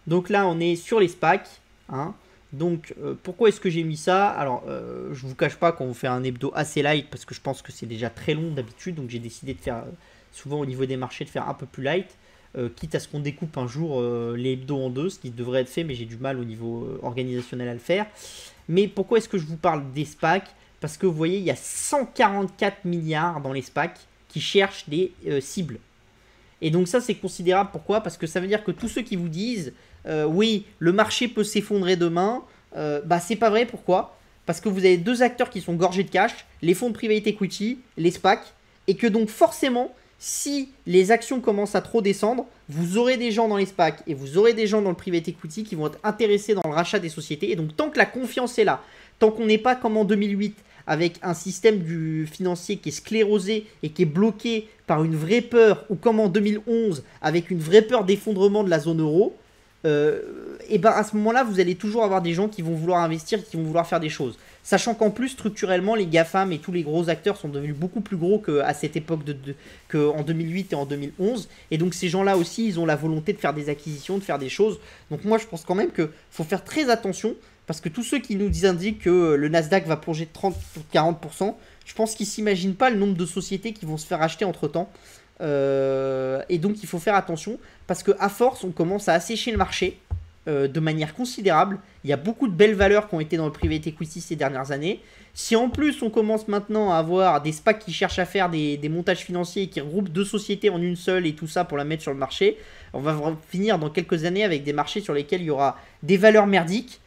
Donc là, on est sur les SPAC. Hein. Donc, pourquoi est-ce que j'ai mis ça? Alors, je vous cache pas qu'on vous fait un hebdo assez light parce que je pense que c'est déjà très long d'habitude. Donc, j'ai décidé de faire, souvent au niveau des marchés, de faire un peu plus light. Quitte à ce qu'on découpe un jour les hebdos en deux, ce qui devrait être fait, mais j'ai du mal au niveau organisationnel à le faire. Mais pourquoi est-ce que je vous parle des SPAC? Parce que vous voyez, il y a 144 milliards dans les SPAC qui cherchent des cibles. Et donc ça, c'est considérable. Pourquoi? Parce que ça veut dire que tous ceux qui vous disent oui, le marché peut s'effondrer demain, bah c'est pas vrai. Pourquoi? Parce que vous avez deux acteurs qui sont gorgés de cash, les fonds de private equity, les SPAC, et que donc forcément, si les actions commencent à trop descendre, vous aurez des gens dans les SPAC et vous aurez des gens dans le private equity qui vont être intéressés dans le rachat des sociétés. Et donc tant que la confiance est là, tant qu'on n'est pas comme en 2008 avec un système du financier qui est sclérosé et qui est bloqué par une vraie peur, ou comme en 2011 avec une vraie peur d'effondrement de la zone euro, et ben à ce moment-là, vous allez toujours avoir des gens qui vont vouloir investir, qui vont vouloir faire des choses. Sachant qu'en plus, structurellement, les GAFAM et tous les gros acteurs sont devenus beaucoup plus gros qu'à cette époque qu'en 2008 et en 2011. Et donc ces gens-là aussi, ils ont la volonté de faire des acquisitions, de faire des choses. Donc moi, je pense quand même qu'il faut faire très attention. Parce que tous ceux qui nous indiquent que le Nasdaq va plonger de 30 ou 40%, je pense qu'ils ne s'imaginent pas le nombre de sociétés qui vont se faire acheter entre-temps. Et donc il faut faire attention parce qu'à force, on commence à assécher le marché de manière considérable. Il y a beaucoup de belles valeurs qui ont été dans le private equity ces dernières années. Si en plus on commence maintenant à avoir des SPAC qui cherchent à faire des montages financiers et qui regroupent deux sociétés en une seule et tout ça pour la mettre sur le marché, on va finir dans quelques années avec des marchés sur lesquels il y aura des valeurs merdiques.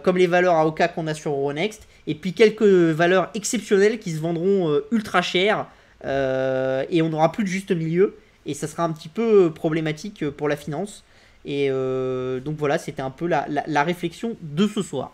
Comme les valeurs AOK qu'on a sur Euronext, et puis quelques valeurs exceptionnelles qui se vendront ultra cher, et on n'aura plus de juste milieu, et ça sera un petit peu problématique pour la finance. Et donc voilà, c'était un peu la réflexion de ce soir.